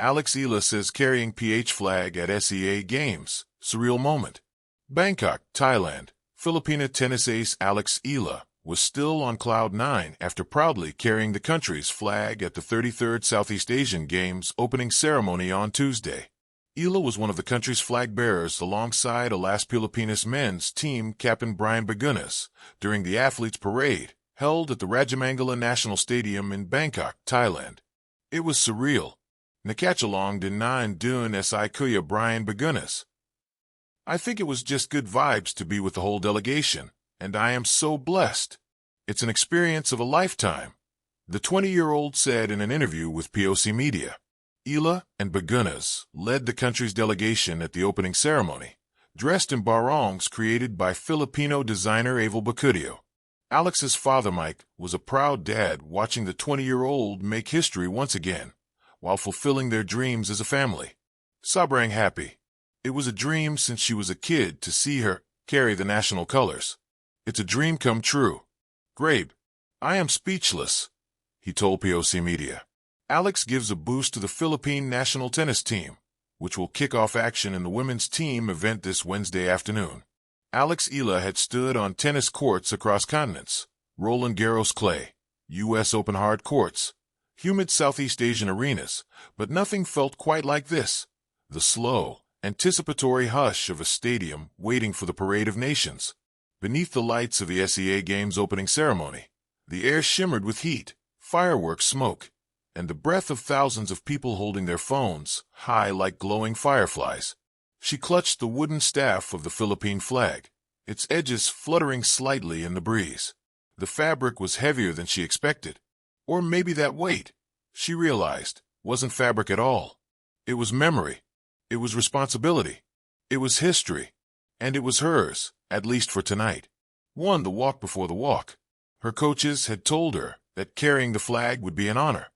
Eala says carrying PH flag at SEA Games, surreal moment. Bangkok, Thailand. Filipino tennis ace Eala was still on cloud nine after proudly carrying the country's flag at the 33rd Southeast Asian Games opening ceremony on Tuesday. Eala was one of the country's flag bearers alongside Alas Pilipinas men's team captain Brian Bagunas during the athletes' parade held at the Rajamangala National Stadium in Bangkok, Thailand. It was surreal. Nakachalong din nine dun si Kuya Brian Bagunas. I think it was just good vibes to be with the whole delegation, and I am so blessed. It's an experience of a lifetime, the 20-year-old said in an interview with POC Media. Eala and Bagunas led the country's delegation at the opening ceremony, dressed in barongs created by Filipino designer Abel Bacudio. Alex's father Mike was a proud dad watching the 20-year-old make history once again, while fulfilling their dreams as a family. Sobrang happy. It was a dream since she was a kid to see her carry the national colors. It's a dream come true. Grabe, I am speechless, he told POC Media. Alex gives a boost to the Philippine national tennis team, which will kick off action in the women's team event this Wednesday afternoon. Eala had stood on tennis courts across continents, Roland Garros clay, U.S. Open hard courts, humid Southeast Asian arenas, but nothing felt quite like this. The slow, anticipatory hush of a stadium waiting for the Parade of Nations. Beneath the lights of the SEA Games opening ceremony, the air shimmered with heat, fireworks smoke, and the breath of thousands of people holding their phones high like glowing fireflies. She clutched the wooden staff of the Philippine flag, its edges fluttering slightly in the breeze. The fabric was heavier than she expected. Or maybe that weight, she realized, wasn't fabric at all. It was memory. It was responsibility. It was history. And it was hers, at least for tonight. Won the walk before the walk. Her coaches had told her that carrying the flag would be an honor.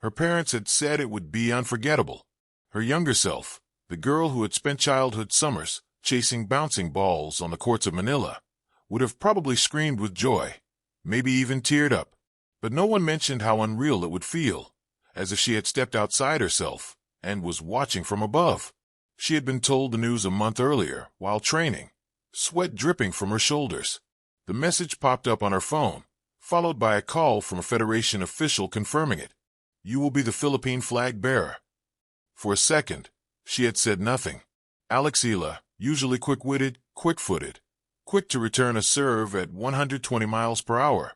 Her parents had said it would be unforgettable. Her younger self, the girl who had spent childhood summers chasing bouncing balls on the courts of Manila, would have probably screamed with joy, maybe even teared up. But no one mentioned how unreal it would feel, as if she had stepped outside herself and was watching from above. She had been told the news a month earlier while training, sweat dripping from her shoulders. The message popped up on her phone, followed by a call from a Federation official confirming it. You will be the Philippine flag bearer. For a second, she had said nothing. Eala, usually quick-witted, quick-footed, quick to return a serve at 120 miles per hour,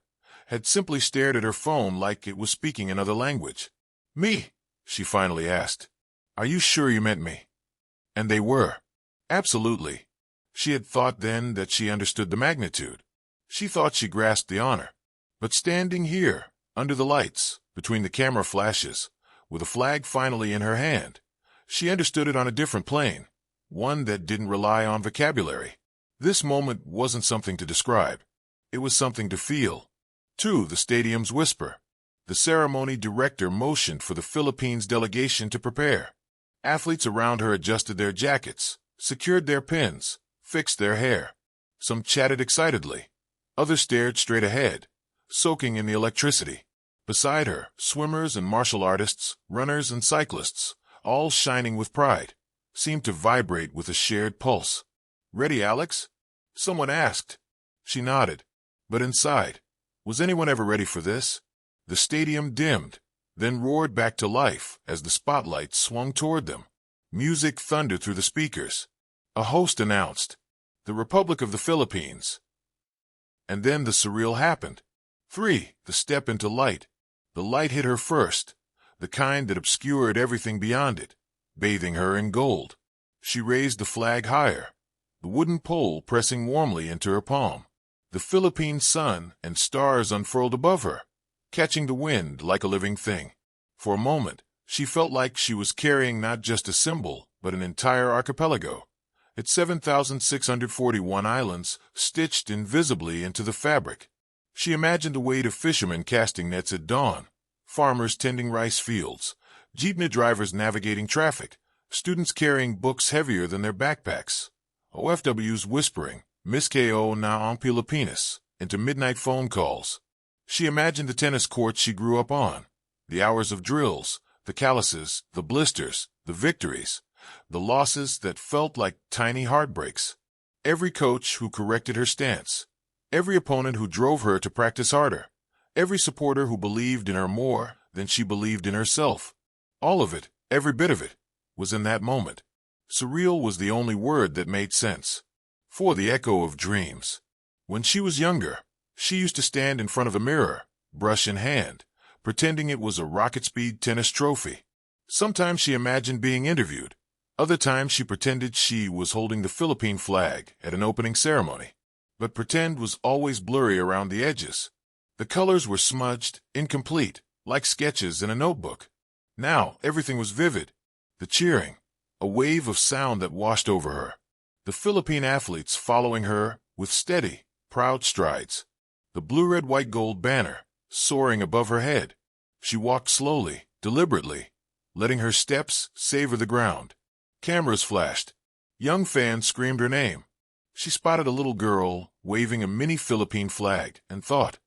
had simply stared at her phone like it was speaking another language. Me? She finally asked. Are you sure you meant me? And they were. Absolutely. She had thought then that she understood the magnitude. She thought she grasped the honor. But standing here, under the lights, between the camera flashes, with a flag finally in her hand, she understood it on a different plane, one that didn't rely on vocabulary. This moment wasn't something to describe. It was something to feel. To the stadium's whisper. The ceremony director motioned for the Philippines delegation to prepare. Athletes around her adjusted their jackets, secured their pins, fixed their hair. Some chatted excitedly. Others stared straight ahead, soaking in the electricity. Beside her, swimmers and martial artists, runners and cyclists, all shining with pride, seemed to vibrate with a shared pulse. Ready, Alex? Someone asked. She nodded. But inside, was anyone ever ready for this? The stadium dimmed, then roared back to life as the spotlight swung toward them. Music thundered through the speakers. A host announced, "The Republic of the Philippines." And then the surreal happened. 3. The step into light. The light hit her first, the kind that obscured everything beyond it, bathing her in gold. She raised the flag higher, the wooden pole pressing warmly into her palm. The Philippine sun and stars unfurled above her, catching the wind like a living thing. For a moment, she felt like she was carrying not just a symbol, but an entire archipelago. Its 7,641 islands stitched invisibly into the fabric. She imagined the weight of fishermen casting nets at dawn, farmers tending rice fields, jeepney drivers navigating traffic, students carrying books heavier than their backpacks, OFWs whispering, "Miss K.O. na ang Pilipinas," into midnight phone calls. She imagined the tennis courts she grew up on, the hours of drills, The calluses, the blisters, the victories, the losses that felt like tiny heartbreaks. Every coach who corrected her stance, every opponent who drove her to practice harder, every supporter who believed in her more than she believed in herself. All of it, every bit of it, was in that moment. Surreal was the only word that made sense. For the echo of dreams. When she was younger, she used to stand in front of a mirror, brush in hand, pretending it was a rocket-speed tennis trophy. Sometimes she imagined being interviewed. Other times she pretended she was holding the Philippine flag at an opening ceremony. But pretend was always blurry around the edges. The colors were smudged, incomplete, like sketches in a notebook. Now everything was vivid. The cheering, a wave of sound that washed over her. The Philippine athletes following her with steady, proud strides. The blue-red-white-gold banner soaring above her head. She walked slowly, deliberately, letting her steps savor the ground. Cameras flashed. Young fans screamed her name. She spotted a little girl waving a mini Philippine flag and thought,